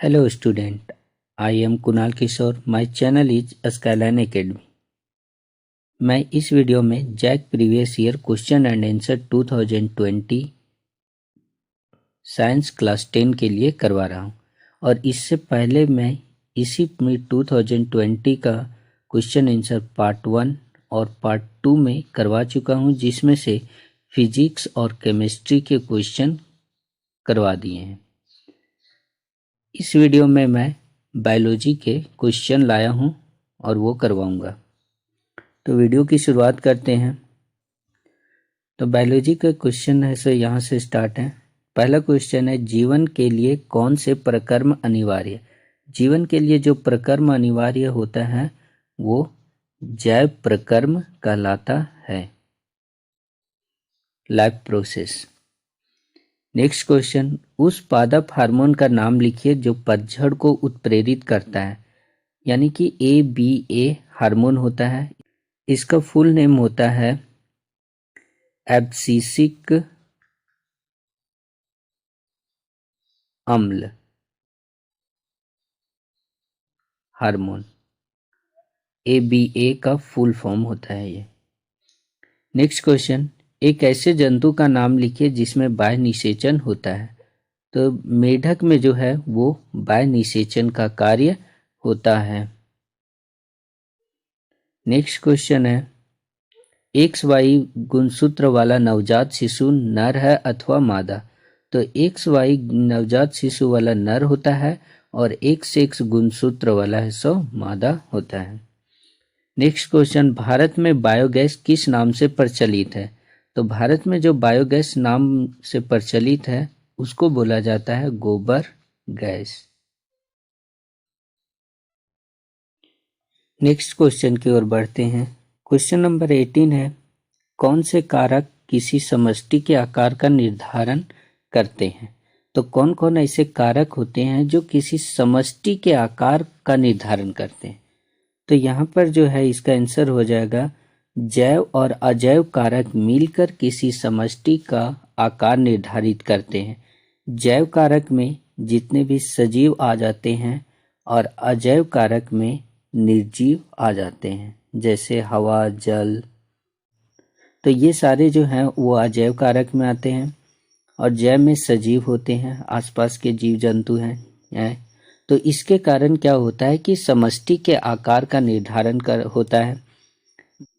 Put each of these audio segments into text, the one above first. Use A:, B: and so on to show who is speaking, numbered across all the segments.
A: Hello student, I am Kunal Kishore. My channel is Skyline Academy. मैं इस video में JAC previous year question and answer 2020 science class 10 के लिए करवा रहा हूँ और इससे पहले मैं इसी में 2020 का क्वेश्चन आंसर पार्ट 1 और पार्ट 2 में करवा चुका हूँ, जिसमें से फिजिक्स और केमिस्ट्री के क्वेश्चन करवा दिए हैं। इस वीडियो में मैं बायोलॉजी के क्वेश्चन लाया हूँ और वो करवाऊँगा। तो वीडियो की शुरुआत करते हैं। तो बायोलॉजी के क्वेश्चन है सो यहाँ से स्टार्ट है। पहला क्वेश्चन है, जीवन के लिए कौन से प्रकर्म अनिवार्य? जीवन के लिए जो प्रकर्म अनिवार्य होता है वो जैव प्रकर्म कहलाता है, लाइफ प्रोसेस। नेक्स्ट क्वेश्चन, उस पादप हार्मोन का नाम लिखिए जो पतझड़ को उत्प्रेरित करता है, यानी कि ABA हार्मोन होता है। इसका फुल नेम होता है एब्सिसिक अम्ल हार्मोन। ABA का फुल फॉर्म होता है ये। नेक्स्ट क्वेश्चन, एक ऐसे जंतु का नाम लिखिए जिसमें बाह्य निषेचन होता है। तो मेढक में जो है वो बाह्य निषेचन का कार्य होता है। नेक्स्ट क्वेश्चन है, XY गुणसूत्र वाला नवजात शिशु नर है अथवा मादा? तो XY नवजात शिशु वाला नर होता है और XX गुणसूत्र वाला है सो मादा होता है। नेक्स्ट क्वेश्चन, भारत में बायोगैस किस नाम से प्रचलित है? तो भारत में जो बायोगैस नाम से प्रचलित है उसको बोला जाता है गोबर गैस। नेक्स्ट क्वेश्चन की ओर बढ़ते हैं। क्वेश्चन नंबर 18 है, कौन से कारक किसी समष्टि के आकार का निर्धारण करते हैं? तो कौन कौन ऐसे कारक होते हैं जो किसी समष्टि के आकार का निर्धारण करते हैं? तो यहाँ पर जो है इसका आंसर हो जाएगा, जैव और अजैव कारक मिलकर किसी समष्टि का आकार निर्धारित करते हैं। जैव कारक में जितने भी सजीव आ जाते हैं और अजैव कारक में निर्जीव आ जाते हैं, जैसे हवा, जल। तो ये सारे जो हैं वो अजैव कारक में आते हैं और जैव में सजीव होते हैं, आसपास के जीव जंतु हैं। तो इसके कारण क्या होता है कि समष्टि के आकार का निर्धारण होता है।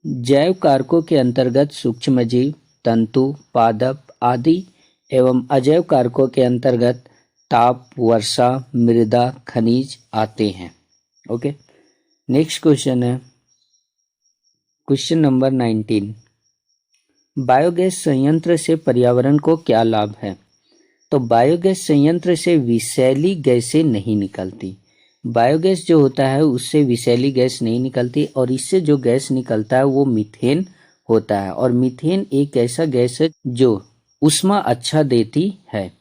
A: जैव कारकों के अंतर्गत सूक्ष्मजीव, तंतु, पादप आदि एवं अजैव कारकों के अंतर्गत ताप, वर्षा, मृदा, खनिज आते हैं। ओके, नेक्स्ट क्वेश्चन है क्वेश्चन नंबर 19, बायोगैस संयंत्र से पर्यावरण को क्या लाभ है? तो बायोगैस संयंत्र से विषैली गैसें नहीं निकलती। बायोगैस जो होता है उससे विषैली गैस नहीं निकलती और इससे जो गैस निकलता है वो मीथेन होता है और मीथेन एक ऐसा गैस है जो ऊष्मा अच्छा देती है।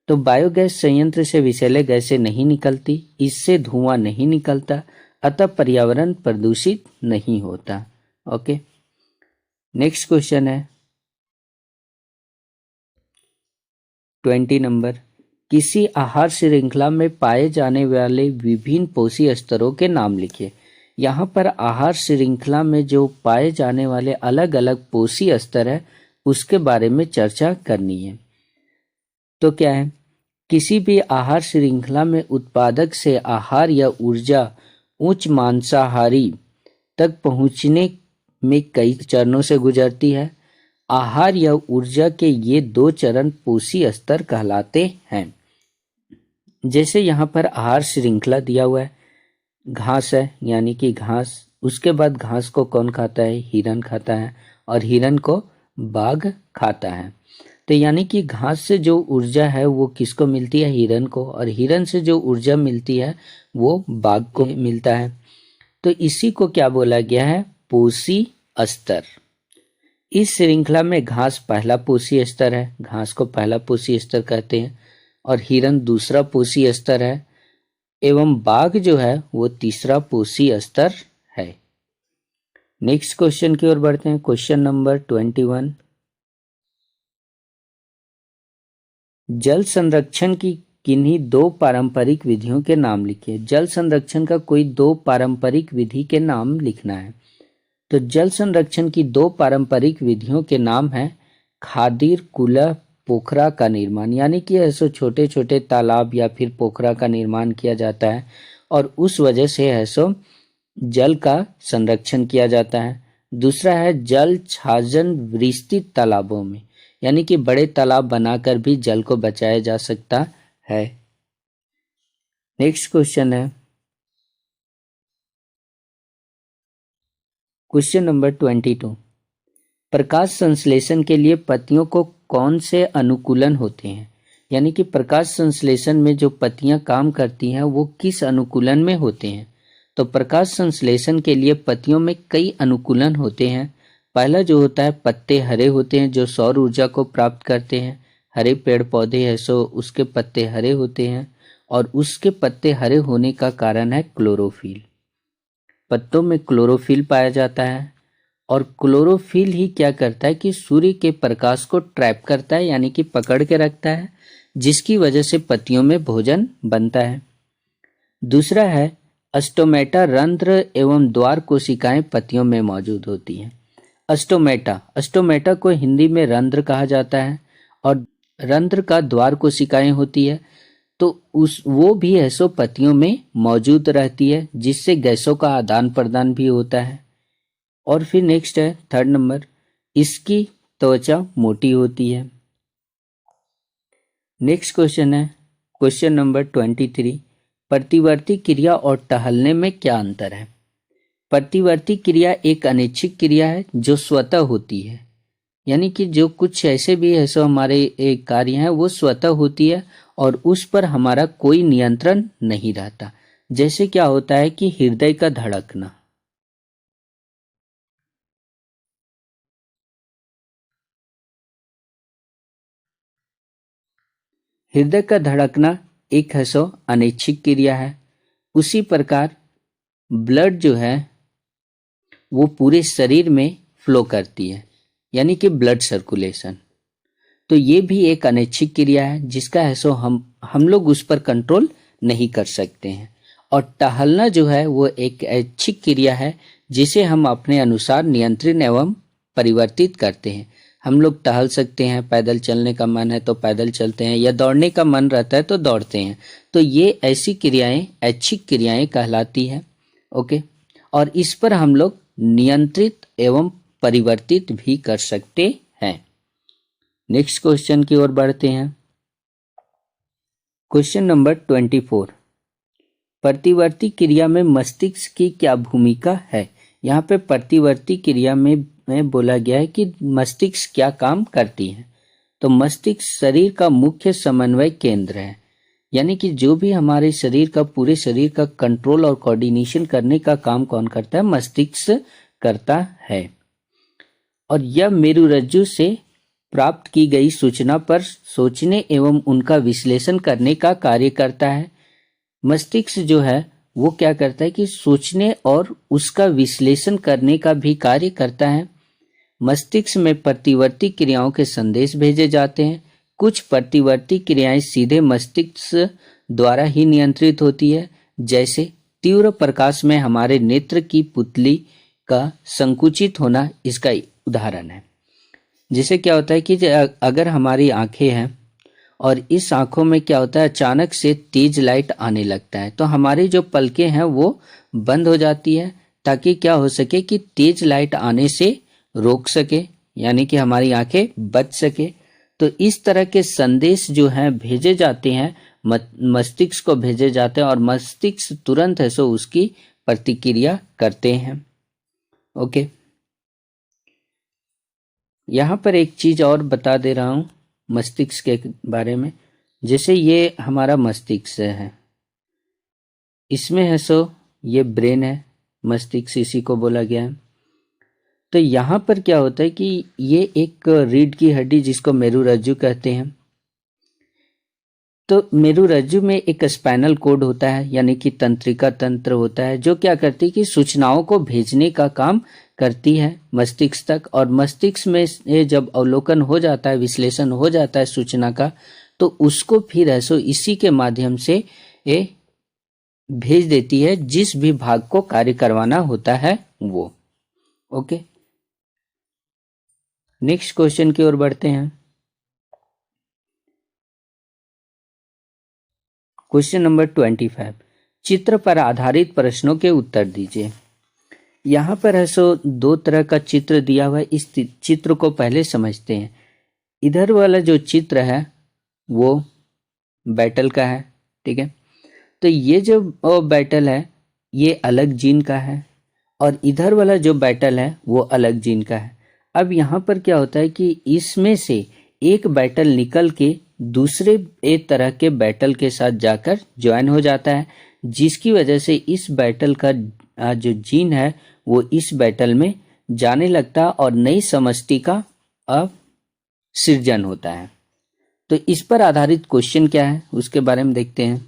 A: तो बायोगैस संयंत्र से विषैले गैसें नहीं निकलती, इससे धुआं नहीं निकलता, अतः पर्यावरण प्रदूषित नहीं होता। ओके, नेक्स्ट क्वेश्चन है 20 नंबर, किसी आहार श्रृंखला में पाए जाने वाले विभिन्न पोषी स्तरों के नाम लिखिए। यहाँ पर आहार श्रृंखला में जो पाए जाने वाले अलग अलग पोषी स्तर है उसके बारे में चर्चा करनी है। तो क्या है, किसी भी आहार श्रृंखला में उत्पादक से आहार या ऊर्जा उच्च मांसाहारी तक पहुँचने में कई चरणों से गुजरती है। आहार या ऊर्जा के ये दो चरण पोषी स्तर कहलाते हैं। जैसे यहाँ पर आहार श्रृंखला दिया हुआ है, घास है यानी कि घास, उसके बाद घास को कौन खाता है? हिरन खाता है और हिरन को बाघ खाता है। तो यानी कि घास से जो ऊर्जा है वो किसको मिलती है? हिरन को, और हिरन से जो ऊर्जा मिलती है वो बाघ को मिलता है। तो इसी को क्या बोला गया है? पोषी स्तर। इस श्रृंखला में घास पहला पोषी स्तर है, घास को पहला पोषी स्तर कहते हैं, और हिरन दूसरा पोषी स्तर है एवं बाघ जो है वो तीसरा पोषी स्तर है। नेक्स्ट क्वेश्चन की ओर बढ़ते हैं। क्वेश्चन नंबर 21, जल संरक्षण की किन्हीं दो पारंपरिक विधियों के नाम लिखिए। जल संरक्षण का कोई दो पारंपरिक विधि के नाम लिखना है। तो जल संरक्षण की दो पारंपरिक विधियों के नाम है खादिर कुलह पोखरा का निर्माण, यानी कि ऐसे छोटे छोटे तालाब या फिर पोखरा का निर्माण किया जाता है और उस वजह से ऐसो जल का संरक्षण किया जाता है। दूसरा है जल छाजन विस्तृत तालाबों में, यानी कि बड़े तालाब बनाकर भी जल को बचाया जा सकता है। नेक्स्ट क्वेश्चन है क्वेश्चन नंबर 22। प्रकाश संश्लेषण के लिए पत्तियों को कौन से अनुकूलन होते हैं, यानी कि प्रकाश संश्लेषण में जो पत्तियां काम करती हैं वो किस अनुकूलन में होते हैं। तो प्रकाश संश्लेषण के लिए पत्तियों में कई अनुकूलन होते हैं। पहला जो होता है पत्ते हरे होते हैं जो सौर ऊर्जा को प्राप्त करते हैं। हरे पेड़ पौधे हैं सो उसके पत्ते हरे होते हैं और उसके पत्ते हरे होने का कारण है क्लोरोफिल। पत्तों में क्लोरोफिल पाया जाता है और क्लोरोफिल ही क्या करता है कि सूर्य के प्रकाश को ट्रैप करता है, यानी कि पकड़ के रखता है, जिसकी वजह से पत्तियों में भोजन बनता है। दूसरा है अस्टोमेटा रंध्र एवं द्वार कोशिकाएं पत्तियों में मौजूद होती हैं। अस्टोमेटा को हिंदी में रंध्र कहा जाता है और रंध्र का द्वार कोशिकाएं होती है, तो वो भी ऐसो पत्तियों में मौजूद रहती है जिससे गैसों का आदान प्रदान भी होता है। और फिर नेक्स्ट है थर्ड नंबर, इसकी त्वचा मोटी होती है। नेक्स्ट क्वेश्चन है क्वेश्चन नंबर 23। प्रतिवर्ती क्रिया और टहलने में क्या अंतर है। प्रतिवर्ती क्रिया एक अनैच्छिक क्रिया है जो स्वतः होती है, यानी कि जो कुछ ऐसे भी ऐसे हमारे एक कार्य हैं वो स्वतः होती है और उस पर हमारा कोई नियंत्रण नहीं रहता। जैसे क्या होता है कि हृदय का धड़कना, हृदय का धड़कना एक ऐसो अनैच्छिक क्रिया है। उसी प्रकार ब्लड जो है वो पूरे शरीर में फ्लो करती है, यानी कि ब्लड सर्कुलेशन, तो ये भी एक अनैच्छिक क्रिया है जिसका ऐसो हम लोग उस पर कंट्रोल नहीं कर सकते हैं। और टहलना जो है वो एक ऐच्छिक क्रिया है जिसे हम अपने अनुसार नियंत्रित एवं परिवर्तित करते हैं। हम लोग टहल सकते हैं, पैदल चलने का मन है तो पैदल चलते हैं, या दौड़ने का मन रहता है तो दौड़ते हैं। तो ये ऐसी क्रियाएं ऐच्छिक क्रियाएं कहलाती है। ओके, और इस पर हम लोग नियंत्रित एवं परिवर्तित भी कर सकते हैं। नेक्स्ट क्वेश्चन की ओर बढ़ते हैं। Question number 24। प्रतिवर्ती क्रिया में मस्तिष्क की क्या भूमिका है। यहाँ पे प्रतिवर्ती क्रिया में बोला गया है कि मस्तिष्क क्या काम करती है। तो मस्तिष्क शरीर का मुख्य समन्वय केंद्र है, यानी कि जो भी हमारे शरीर का पूरे शरीर का कंट्रोल और कोऑर्डिनेशन करने का काम कौन करता है, मस्तिष्क करता है। और यह मेरुरज्जु से प्राप्त की गई सूचना पर सोचने एवं उनका विश्लेषण करने का कार्य करता है। मस्तिष्क जो है वो क्या करता है कि सोचने और उसका विश्लेषण करने का भी कार्य करता है। मस्तिष्क में प्रतिवर्ती क्रियाओं के संदेश भेजे जाते हैं। कुछ प्रतिवर्ती क्रियाएं सीधे मस्तिष्क द्वारा ही नियंत्रित होती है, जैसे तीव्र प्रकाश में हमारे नेत्र की पुतली का संकुचित होना इसका उदाहरण है। जिससे क्या होता है कि अगर हमारी आंखें हैं और इस आंखों में क्या होता है अचानक से तेज लाइट आने लगता है, तो हमारी जो पलकें हैं वो बंद हो जाती है ताकि क्या हो सके कि तेज लाइट आने से रोक सके, यानी कि हमारी आंखें बच सके। तो इस तरह के संदेश जो हैं भेजे जाते हैं, मस्तिष्क को भेजे जाते हैं और मस्तिष्क तुरंत है सो उसकी प्रतिक्रिया करते हैं। ओके, यहाँ पर एक चीज और बता दे रहा हूँ मस्तिष्क के बारे में। जैसे ये हमारा मस्तिष्क है, इसमें है सो ये ब्रेन है, मस्तिष्क इसी को बोला गया है। तो यहाँ पर क्या होता है कि ये एक रीढ़ की हड्डी जिसको मेरुरज्जु कहते हैं, तो मेरुरज्जु में एक स्पाइनल कोड होता है, यानी कि तंत्रिका तंत्र होता है, जो क्या करती है कि सूचनाओं को भेजने का काम करती है मस्तिष्क तक। और मस्तिष्क में जब अवलोकन हो जाता है, विश्लेषण हो जाता है सूचना का, तो उसको फिर ऐसो इसी के माध्यम से ये भेज देती है जिस भी भाग को कार्य करवाना होता है वो। ओके, नेक्स्ट क्वेश्चन की ओर बढ़ते हैं। क्वेश्चन नंबर 25, चित्र पर आधारित प्रश्नों के उत्तर दीजिए। यहाँ पर है सो दो तरह का चित्र दिया हुआ है। इस चित्र को पहले समझते हैं। इधर वाला जो चित्र है वो बैटल का है, ठीक है। तो ये जो बैटल है ये अलग जीन का है और इधर वाला जो बैटल है वो अलग जीन का है। अब यहाँ पर क्या होता है कि इसमें से एक बैटल निकल के दूसरे एक तरह के बैटल के साथ जाकर ज्वाइन हो जाता है, जिसकी वजह से इस बैटल का जो जीन है वो इस बैटल में जाने लगता है और नई समष्टि का अब सृजन होता है। तो इस पर आधारित क्वेश्चन क्या है उसके बारे में देखते हैं।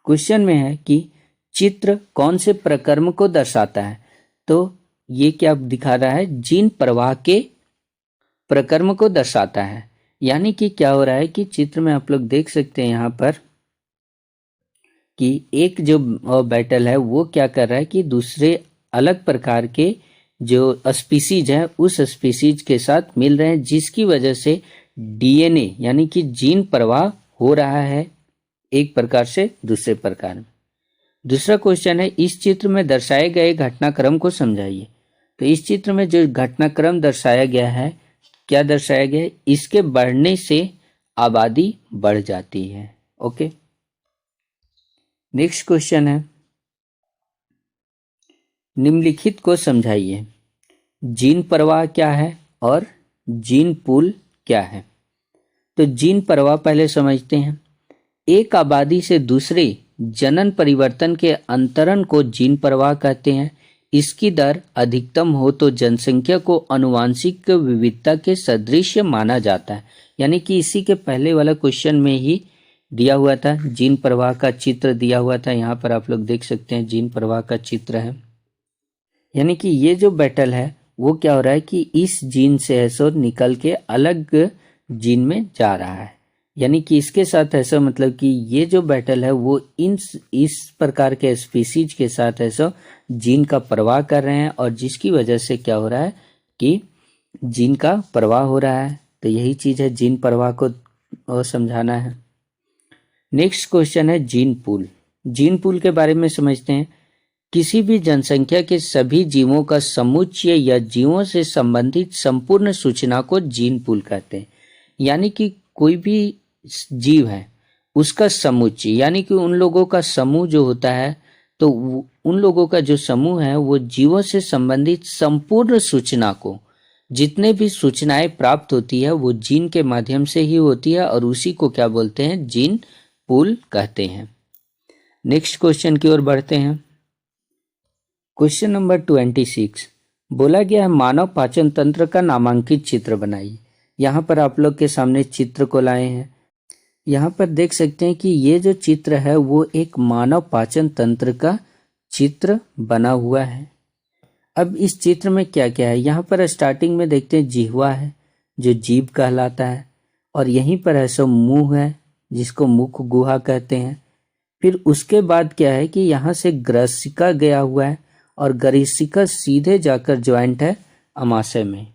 A: क्वेश्चन में है कि चित्र कौन से प्रकर्म को दर्शाता है। तो ये क्या दिखा रहा है, जीन प्रवाह के प्रकर्म को दर्शाता है। यानी कि क्या हो रहा है कि चित्र में आप लोग देख सकते हैं यहाँ पर कि एक जो बैटल है वो क्या कर रहा है कि दूसरे अलग प्रकार के जो स्पीसीज है उस स्पीसीज के साथ मिल रहे हैं, जिसकी वजह से डीएनए यानी कि जीन प्रवाह हो रहा है एक प्रकार से दूसरे प्रकार में। दूसरा क्वेश्चन है, इस चित्र में दर्शाए गए घटनाक्रम को समझाइए। तो इस चित्र में जो घटनाक्रम दर्शाया गया है, क्या दर्शाया गया है, इसके बढ़ने से आबादी बढ़ जाती है। ओके, नेक्स्ट क्वेश्चन है, निम्नलिखित को समझाइए। जीन प्रवाह क्या है और जीन पूल क्या है। तो जीन प्रवाह पहले समझते हैं। एक आबादी से दूसरे जनन परिवर्तन के अंतरण को जीन प्रवाह कहते हैं। इसकी दर अधिकतम हो तो जनसंख्या को आनुवंशिक विविधता के सदृश माना जाता है। यानी कि इसी के पहले वाला क्वेश्चन में ही दिया हुआ था, जीन प्रवाह का चित्र दिया हुआ था। यहाँ पर आप लोग देख सकते हैं जीन प्रवाह का चित्र है। यानी कि ये जो बैटल है वो क्या हो रहा है कि इस जीन से ऐसा निकल के अलग जीन में जा रहा है। यानी कि इसके साथ ऐसा मतलब कि ये जो बैटल है वो इस प्रकार के स्पीसीज के साथ ऐसा जीन का प्रवाह कर रहे हैं और जिसकी वजह से क्या हो रहा है कि जीन का प्रवाह हो रहा है। तो यही चीज है, जीन प्रवाह को समझाना है। नेक्स्ट क्वेश्चन है जीन पूल। जीन पूल के बारे में समझते हैं। किसी भी जनसंख्या के सभी जीवों का समुच्चय या जीवों से संबंधित संपूर्ण सूचना को जीन पूल कहते हैं। यानी कि कोई भी जीव है उसका समुच्चय, यानी कि उन लोगों का समूह जो होता है, तो उन लोगों का जो समूह है वो जीवों से संबंधित संपूर्ण सूचना को, जितने भी सूचनाएं प्राप्त होती है वो जीन के माध्यम से ही होती है और उसी को क्या बोलते हैं, जीन पूल कहते हैं। नेक्स्ट क्वेश्चन की ओर बढ़ते हैं। क्वेश्चन नंबर 26, बोला गया है मानव पाचन तंत्र का नामांकित चित्र बनाइए। यहाँ पर आप लोग के सामने चित्र को लाए हैं। यहाँ पर देख सकते हैं कि ये जो चित्र है वो एक मानव पाचन तंत्र का चित्र बना हुआ है। अब इस चित्र में क्या क्या है, यहाँ पर स्टार्टिंग में देखते हैं जिह्वा है जो जीभ कहलाता है, और यहीं पर है सो मुंह है जिसको मुख गुहा कहते हैं। फिर उसके बाद क्या है कि यहाँ से ग्रसिका गया हुआ है और ग्रसिका सीधे जाकर ज्वाइंट है अमाशय में।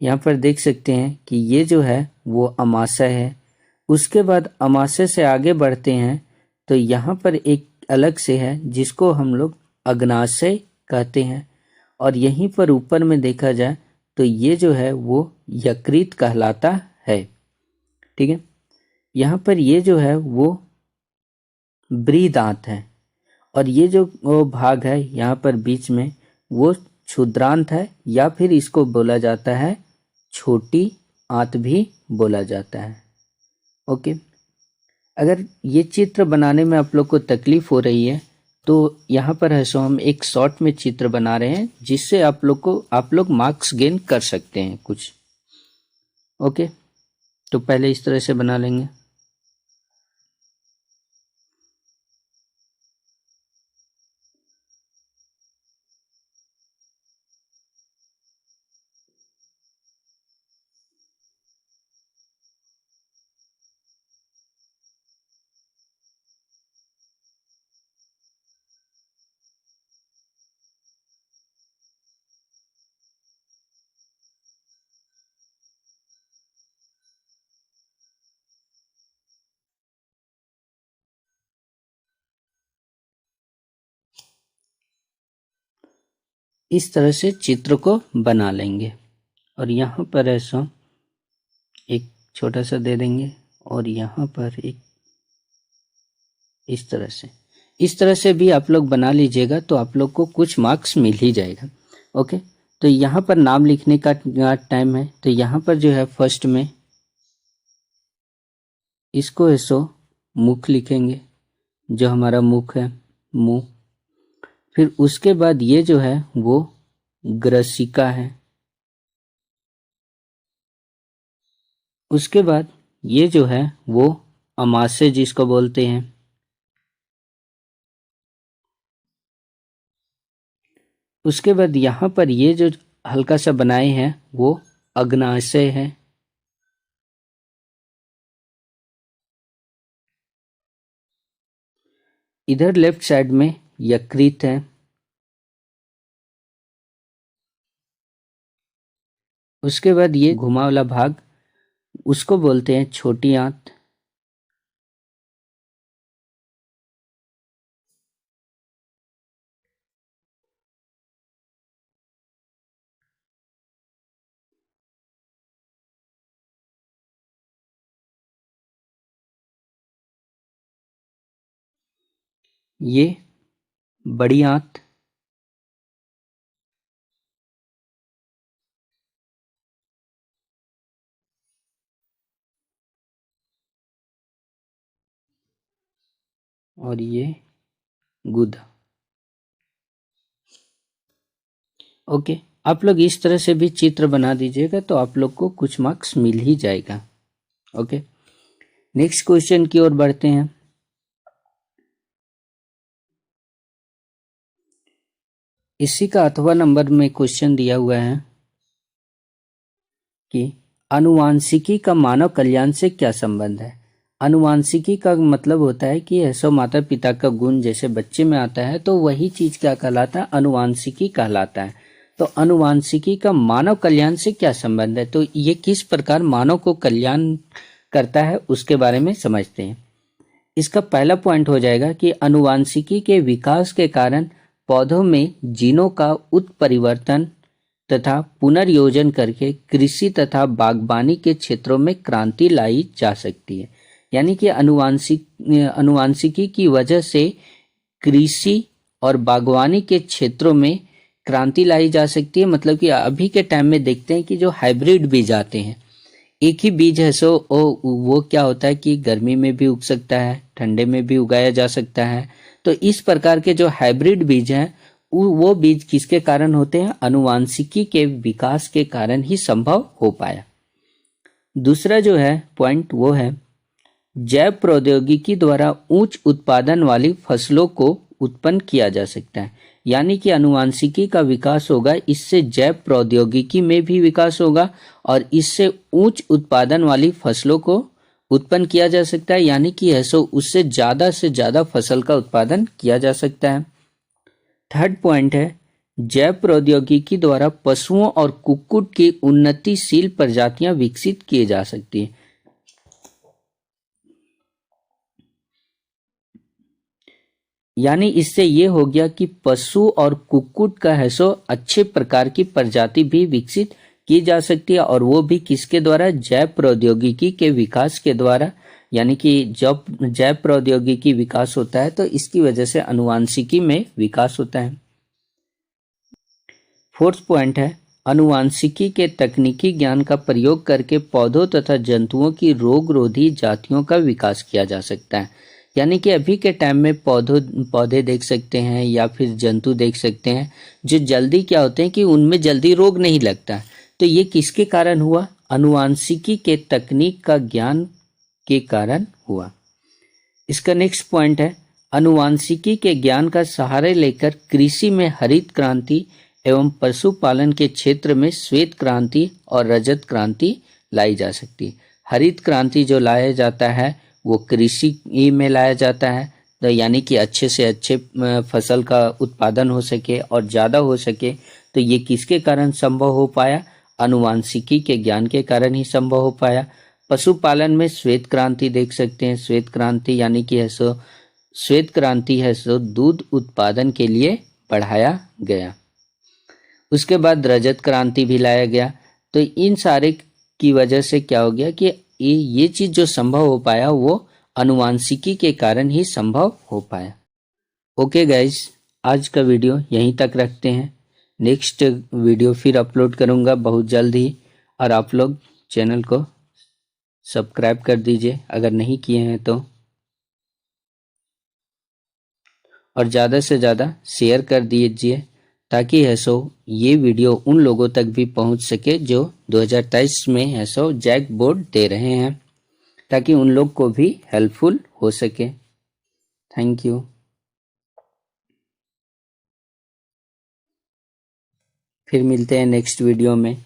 A: यहाँ पर देख सकते हैं कि ये जो है वो अमाशय है। उसके बाद अमाशय से आगे बढ़ते हैं तो यहाँ पर एक अलग से है जिसको हम लोग अग्नाशय कहते हैं, और यहीं पर ऊपर में देखा जाए तो ये जो है वो यकृत कहलाता है। ठीक है, यहाँ पर ये जो है वो बृहदांत है और ये जो वो भाग है यहाँ पर बीच में वो क्षुद्रांत है, या फिर इसको बोला जाता है छोटी आंत भी बोला जाता है। ओके, अगर ये चित्र बनाने में आप लोग को तकलीफ हो रही है तो यहाँ पर है सो हम एक शॉर्ट में चित्र बना रहे हैं जिससे आप लोग मार्क्स गेन कर सकते हैं कुछ। ओके, तो पहले इस तरह से बना लेंगे। इस तरह से चित्र को बना लेंगे और यहाँ पर ऐसा एक छोटा सा दे देंगे और यहाँ पर एक इस तरह से भी आप लोग बना लीजिएगा तो आप लोग को कुछ मार्क्स मिल ही जाएगा। ओके, तो यहाँ पर नाम लिखने का टाइम है। तो यहाँ पर जो है फर्स्ट में इसको ऐसो मुख लिखेंगे, जो हमारा मुख है, मुंह। फिर उसके बाद ये जो है वो ग्रसिका है। उसके बाद ये जो है वो अमाशय जिसको बोलते हैं। उसके बाद यहाँ पर ये जो हल्का सा बनाए हैं वो अग्नाशय है। इधर लेफ्ट साइड में यकृत है। उसके बाद ये घुमा वाला भाग उसको बोलते हैं छोटी आंत। ये बड़ी आंत। और ये गुदा। ओके, आप लोग इस तरह से भी चित्र बना दीजिएगा तो आप लोग को कुछ मार्क्स मिल ही जाएगा। ओके, नेक्स्ट क्वेश्चन की ओर बढ़ते हैं। इसी का 8वां नंबर में क्वेश्चन दिया हुआ है कि आनुवांशिकी का मानव कल्याण से क्या संबंध है। आनुवांशिकी का मतलब होता है कि ऐसा माता पिता का गुण जैसे बच्चे में आता है तो वही चीज क्या कहलाता है, आनुवांशिकी कहलाता है। तो आनुवांशिकी का मानव कल्याण से क्या संबंध है, तो ये किस प्रकार मानव को कल्याण करता है उसके बारे में समझते हैं। इसका पहला पॉइंट हो जाएगा कि आनुवांशिकी के विकास के कारण पौधों में जीनों का उत्परिवर्तन तथा पुनर्योजन करके कृषि तथा बागवानी के क्षेत्रों में क्रांति लाई जा सकती है। यानी कि आनुवांशिकी की वजह से कृषि और बागवानी के क्षेत्रों में क्रांति लाई जा सकती है। मतलब कि अभी के टाइम में देखते हैं कि जो हाइब्रिड बीज आते हैं, एक ही बीज है सो वो क्या होता है कि गर्मी में भी उग सकता है, ठंडे में भी उगाया जा सकता है। तो इस प्रकार के जो हाइब्रिड बीज हैं वो बीज किसके कारण होते हैं, आनुवांशिकी के विकास के कारण ही संभव हो पाया। दूसरा जो है पॉइंट वो है जैव प्रौद्योगिकी द्वारा उच्च उत्पादन वाली फसलों को उत्पन्न किया जा सकता है। यानी कि आनुवांशिकी का विकास होगा, इससे जैव प्रौद्योगिकी में भी विकास होगा और इससे उच्च उत्पादन वाली फसलों को उत्पन्न किया जा सकता है। यानी कि ऐसा उससे से ज्यादा फसल का उत्पादन किया जा सकता है। थर्ड पॉइंट है जैव प्रौद्योगिकी द्वारा पशुओं और कुक्कुट की उन्नतिशील प्रजातियां विकसित की जा सकती है। यानी इससे ये हो गया कि पशु और कुक्कुट का है सो अच्छे प्रकार की प्रजाति भी विकसित की जा सकती है और वो भी किसके द्वारा, जैव प्रौद्योगिकी के विकास के द्वारा। यानी कि जब जैव प्रौद्योगिकी विकास होता है तो इसकी वजह से आनुवांशिकी में विकास होता है। फोर्थ पॉइंट है आनुवांशिकी के तकनीकी ज्ञान का प्रयोग करके पौधों तथा जंतुओं की रोगरोधी जातियों का विकास किया जा सकता है। यानी कि अभी के टाइम में पौधे देख सकते हैं या फिर जंतु देख सकते हैं जो जल्दी क्या होते हैं कि उनमें जल्दी रोग नहीं लगता। तो ये किसके कारण हुआ, आनुवांशिकी के तकनीक का ज्ञान के कारण हुआ। इसका नेक्स्ट पॉइंट है आनुवांशिकी के ज्ञान का सहारा लेकर कृषि में हरित क्रांति एवं पशुपालन के क्षेत्र में श्वेत क्रांति और रजत क्रांति लाई जा सकती है। हरित क्रांति जो लाया जाता है वो कृषि में लाया जाता है, तो यानी कि अच्छे से अच्छे फसल का उत्पादन हो सके और ज़्यादा हो सके। तो ये किसके कारण संभव हो पाया, आनुवांशिकी के ज्ञान के कारण ही संभव हो पाया। पशुपालन में श्वेत क्रांति देख सकते हैं। श्वेत क्रांति यानी कि श्वेत क्रांति है सो दूध उत्पादन के लिए बढ़ाया गया। उसके बाद रजत क्रांति भी लाया गया। तो इन सारे की वजह से क्या हो गया कि ये चीज जो संभव हो पाया वो अनुवांशिकी के कारण ही संभव हो पाया। ओके गाइज, आज का वीडियो यहीं तक रखते हैं। नेक्स्ट वीडियो फिर अपलोड करूंगा बहुत जल्द ही, और आप लोग चैनल को सब्सक्राइब कर दीजिए अगर नहीं किए हैं तो, और ज़्यादा से ज़्यादा शेयर कर दीजिए ताकि हैसो ये वीडियो उन लोगों तक भी पहुंच सके जो 2023 में हैसो जैक बोर्ड दे रहे हैं, ताकि उन लोग को भी हेल्पफुल हो सके। Thank you. फिर मिलते हैं नेक्स्ट वीडियो में।